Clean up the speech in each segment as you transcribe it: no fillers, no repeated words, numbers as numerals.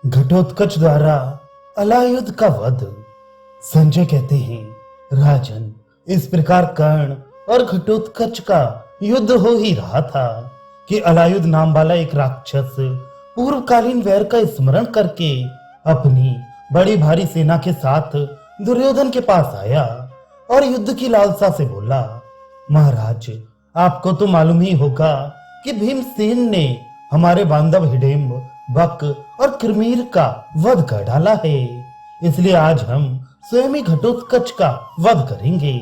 घटोत्कच द्वारा अलायुध का वध। संजय कहते हैं, राजन, इस प्रकार कर्ण और घटोत्कच का युद्ध हो ही रहा था कि अलायुध नाम वाला एक राक्षस पूर्वकालीन वैर का स्मरण करके अपनी बड़ी भारी सेना के साथ दुर्योधन के पास आया और युद्ध की लालसा से बोला, महाराज, आपको तो मालूम ही होगा कि भीमसेन ने हमारे बांधव हिडिंब, बक और किरमीर का वध कर डाला है। इसलिए आज हम स्वयं ही घटोत्कच का वध करेंगे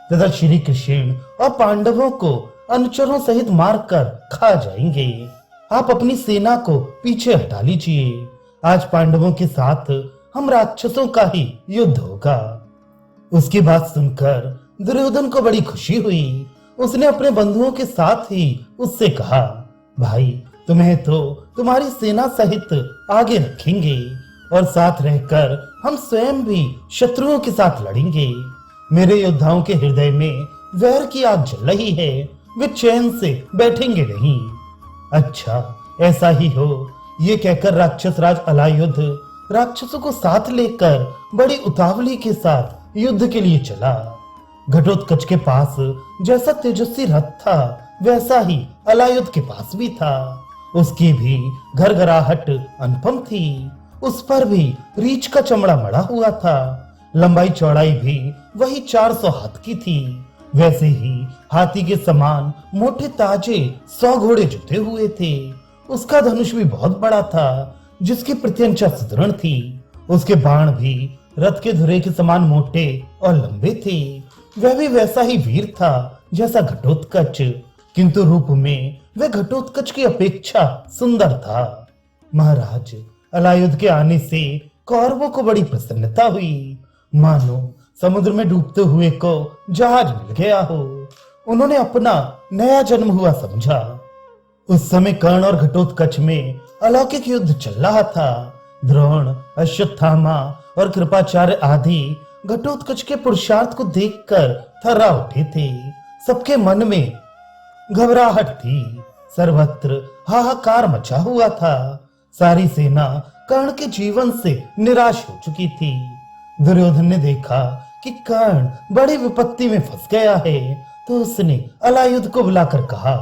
तथा श्री कृष्ण और पांडवों को अनुचरों सहित मारकर खा जाएंगे। आप अपनी सेना को पीछे हटा लीजिए। आज पांडवों के साथ हम राक्षसों का ही युद्ध होगा। उसकी बात सुनकर दुर्योधन को बड़ी खुशी हुई। उसने अपने बंधुओं के साथ ही उससे कहा, भाई, तुम्हें तो तुम्हारी सेना सहित आगे रखेंगे और साथ रहकर हम स्वयं भी शत्रुओं के साथ लड़ेंगे। मेरे योद्धाओं के हृदय में वैर की आग जल रही है, वे चैन से बैठेंगे नहीं। अच्छा, ऐसा ही हो। ये कहकर राक्षस राज अलायुध राक्षसों को साथ लेकर बड़ी उतावली के साथ युद्ध के लिए चला। घटोत्कच के पास जैसा तेजस्वी रथ था वैसा ही अलायुध के पास भी था। उसकी भी घरघराहट अनुपम थी। उस पर भी रीछ का चमड़ा मड़ा हुआ था। लंबाई चौड़ाई भी वही 400 हाथ की थी। वैसे ही हाथी के समान मोटे ताजे 100 घोड़े जुटे हुए थे। उसका धनुष भी बहुत बड़ा था, जिसकी प्रत्यंचा सुदृढ़ थी। उसके बाण भी रथ के धुरे के समान मोटे और लंबे थे। वह भी वैसा ही वीर था जैसा घटोत्कच, किंतु रूप में वह घटोत्कच की अपेक्षा सुंदर था। महाराज, अलायुध के आने से कौरवों को बड़ी प्रसन्नता हुई, मानो समुद्र में डूबते हुए को जहाज मिल गया हो। उन्होंने अपना नया जन्म हुआ समझा। उस समय कर्ण और घटोत्कच में अलौकिक युद्ध चल रहा था। द्रोण, अश्वत्थामा और कृपाचार्य आदि घटोत्कच के पुरुषार्थ को देखकर थर्रा उठे थे। सबके मन में घबराहट थी। सर्वत्र हाहाकार मचा हुआ था। सारी सेना कर्ण के जीवन से निराश हो चुकी थी। दुर्योधन ने देखा कि कर्ण बड़ी विपत्ति में फंस गया है, तो उसने अलायुध को बुलाकर कहा,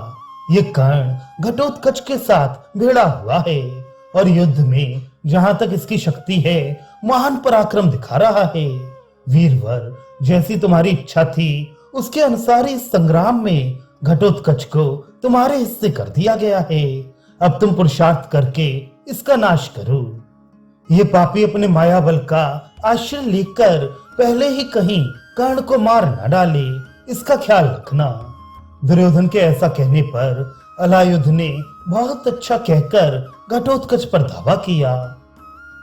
ये कर्ण घटोत्कच के साथ भिड़ा हुआ है और युद्ध में जहां तक इसकी शक्ति है महान पराक्रम दिखा रहा है। वीरवर, जैसी तुम्हारी इच्छा थी उसके अनुसार इस संग्राम में घटोत्कच को तुम्हारे हिस्से कर दिया गया है। अब तुम पुरुषार्थ करके इसका नाश करो। ये पापी अपने माया बल का आश्रय लेकर पहले ही कहीं कर्ण को मार न डाले, इसका ख्याल रखना। दुर्योधन के ऐसा कहने पर अलायुध ने बहुत अच्छा कहकर घटोत्कच पर धावा किया।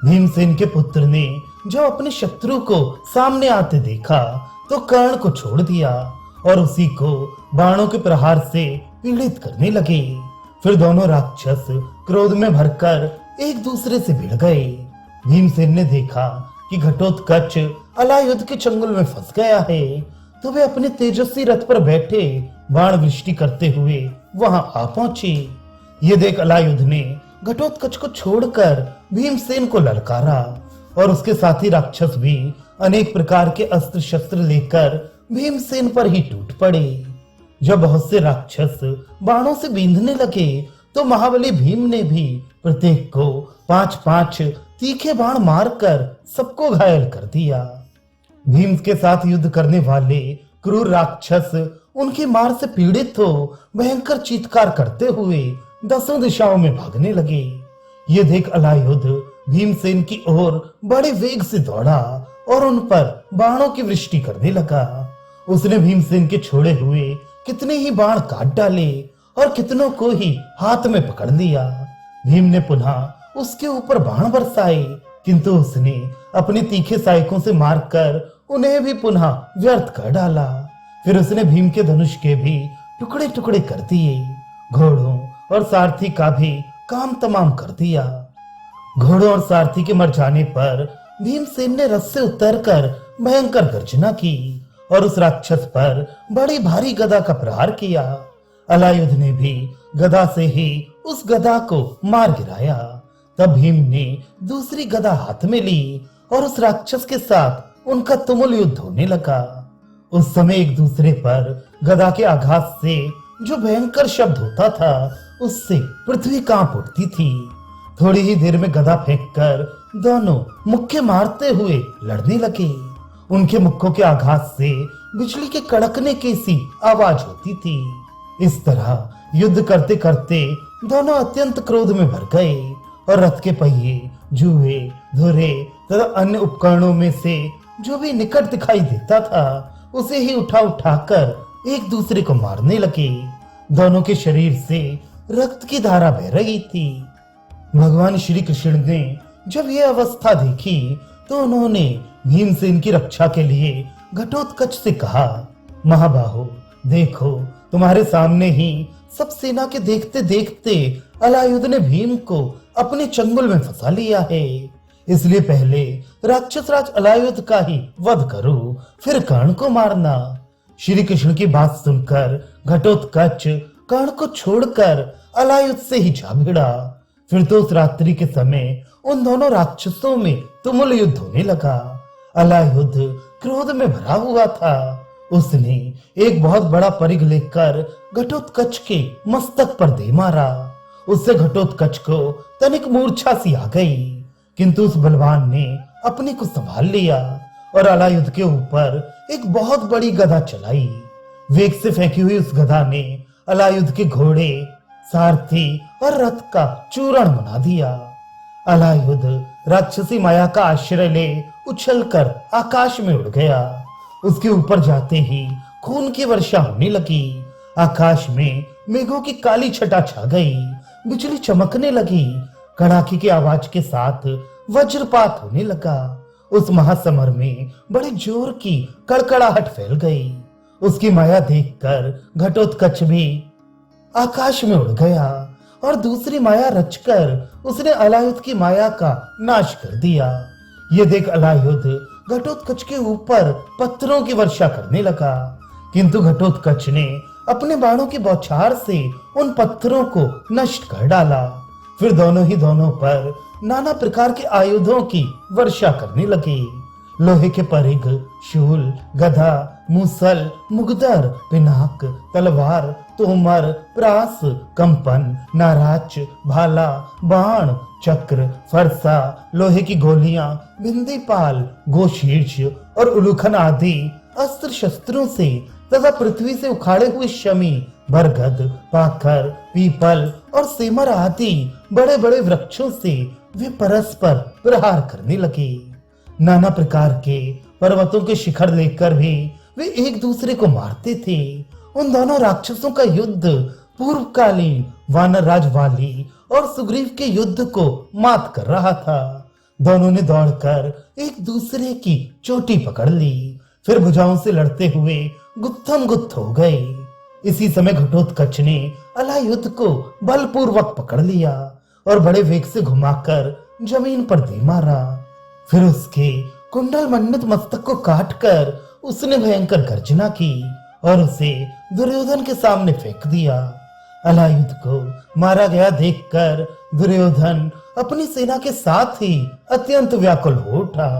भीमसेन के पुत्र ने जब अपने शत्रु को सामने आते देखा तो कर्ण को छोड़ दिया और उसी को बाणों के प्रहार से पीड़ित करने लगे। फिर दोनों राक्षस क्रोध में भरकर एक दूसरे से भिड़ गए। भीमसेन ने देखा कि घटोत्कच अलायुध के चंगुल में फंस गया है, तो वे अपने तेजस्वी रथ पर बैठे बाण वृष्टि करते हुए वहां आ पहुंचे। ये देख अलायुध ने घटोत्कच को छोड़कर भीमसेन को ललकारा और उसके साथी राक्षस भी अनेक प्रकार के अस्त्र शस्त्र लेकर भीमसेन पर ही टूट पड़े। जब बहुत से राक्षस बाणों से बींधने लगे तो महाबली भीम ने भी प्रत्येक को 5-5 तीखे बाण मारकर सबको घायल कर दिया। भीम के साथ युद्ध करने वाले क्रूर राक्षस उनकी मार से पीड़ित हो भयंकर चीत्कार करते हुए 10 दिशाओं में भागने लगे। ये देख अलायुध भीमसेन की ओर बड़े वेग से दौड़ा और उन पर बाणों की वृष्टि करने लगा। उसने भीमसेन के छोड़े हुए कितने ही बाण काट डाले और कितनों को ही हाथ में पकड़ लिया। भीम ने पुनः उसके ऊपर बाण बरसाए, किंतु उसने अपने तीखे सहायकों से मारकर उन्हें भी पुनः व्यर्थ कर डाला। फिर उसने भीम के धनुष के भी टुकड़े टुकड़े कर दिए। घोड़ों और सारथी का भी काम तमाम कर दिया। घोड़ों और सारथी के मर जाने पर भीमसेन ने रथ से उतरकर भयंकर गर्जना की और उस राक्षस पर बड़ी भारी गदा का प्रहार किया। अलायुध ने भी गदा से ही उस गदा को मार गिराया। तब भीम ने दूसरी गदा हाथ में ली और उस राक्षस के साथ उनका तुमुल युद्ध होने लगा। उस समय एक दूसरे पर गदा के आघात से जो भयंकर शब्द होता था उससे पृथ्वी कांप उठती थी। थोड़ी ही देर में गदा फेंककर दोनों मुक्के मारते हुए लड़ने लगे। उनके मुक्कों के आघात से बिजली के कड़कने की सी आवाज होती थी। इस तरह युद्ध करते करते दोनों अत्यंत क्रोध में भर गए और रथ के पहिए, जुए, धुरे तथा अन्य उपकरणों में से जो भी निकट दिखाई देता था उसे ही उठा उठाकर एक दूसरे को मारने लगे। दोनों के शरीर से रक्त की धारा बह रही थी। भगवान श्री कृष्ण ने जब यह अवस्था देखी तो उन्होंने भीमसेन की रक्षा के लिए घटोत्कच से कहा, महाबाहो देखो, तुम्हारे सामने ही सब सेना के देखते देखते अलायुध ने भीम को अपने चंगुल में फंसा लिया है। इसलिए पहले राक्षस राज अलायुध का ही वध करो, फिर कर्ण को मारना। श्री कृष्ण की बात सुनकर घटोत्कच कर्ण को छोड़कर अलायुध से ही जा भिड़ा। फिर तो उस रात्रि के समय उन दोनों राक्षसों में तुमुल युद्ध होने लगा। अलायुध क्रोध में भरा हुआ था। उसने एक बहुत बड़ा परिघ लेकर घटोत्कच के मस्तक पर दे मारा। उससे घटोत्कच को तनिक मूर्छा सी आ गई, किंतु उस बलवान ने अपने को संभाल लिया और अलायुध के ऊपर एक बहुत बड़ी गदा चलाई। वेग से फेंकी हुई उस गदा ने अलायुध के घोड़े, सारथी और रथ का चूर्ण बना दिया। अलायुध राक्षसी माया का आश्रय ले उछलकर आकाश में उड़ गया। उसके ऊपर जाते ही खून की वर्षा होने लगी। आकाश में मेघों की काली छटा छा गई, बिजली चमकने लगी, कड़ाके की आवाज के साथ वज्रपात होने लगा। उस महासमर में बड़े जोर की कड़कड़ाहट फैल गई। उसकी माया देखकर घटोत्कच भी आकाश में उड़ गया और दूसरी माया रचकर उसने अलायुध की माया का नाश कर दिया। ये देख अलायुध घटोत्कच के ऊपर पत्थरों की वर्षा करने लगा, किंतु घटोत्कच ने अपने बाणों की बौछार से उन पत्थरों को नष्ट कर डाला। फिर दोनों पर नाना प्रकार के आयुधों की वर्षा करने लगे। लोहे के परिघ, शूल, गदा, मूसल, मुगदर, पिनाक, तलवार, तोमर, प्रास, कंपन, नाराच, भाला, बाण, चक्र, फरसा, लोहे की गोलियां, बिंदीपाल, गोशीर्ष और उलूखन आदि अस्त्र शस्त्रों से तथा पृथ्वी से उखाड़े हुए शमी, बरगद, पाखर, पीपल और सेमर आदि बड़े बड़े वृक्षों से वे परस्पर प्रहार करने लगे। नाना प्रकार के पर्वतों के शिखर लेकर भी वे एक दूसरे को मारते थे। उन दोनों राक्षसों का युद्ध पूर्वकालीन वानर राज वाली और सुग्रीव के युद्ध को मात कर रहा था। दोनों ने दौड़कर एक दूसरे की चोटी पकड़ ली, फिर भुजाओं से लड़ते हुए गुत्थम गुत्थ हो गए। इसी समय घटोत्कच ने अलायुध को बलपूर्वक पकड़ लिया और बड़े वेग से घुमाकर जमीन पर दे मारा। फिर उसके कुंडल मंडित मस्तक को काटकर उसने भयंकर गर्जना की और उसे दुर्योधन के सामने फेंक दिया। अलायुध को मारा गया देखकर दुर्योधन अपनी सेना के साथ ही अत्यंत व्याकुल हो उठा।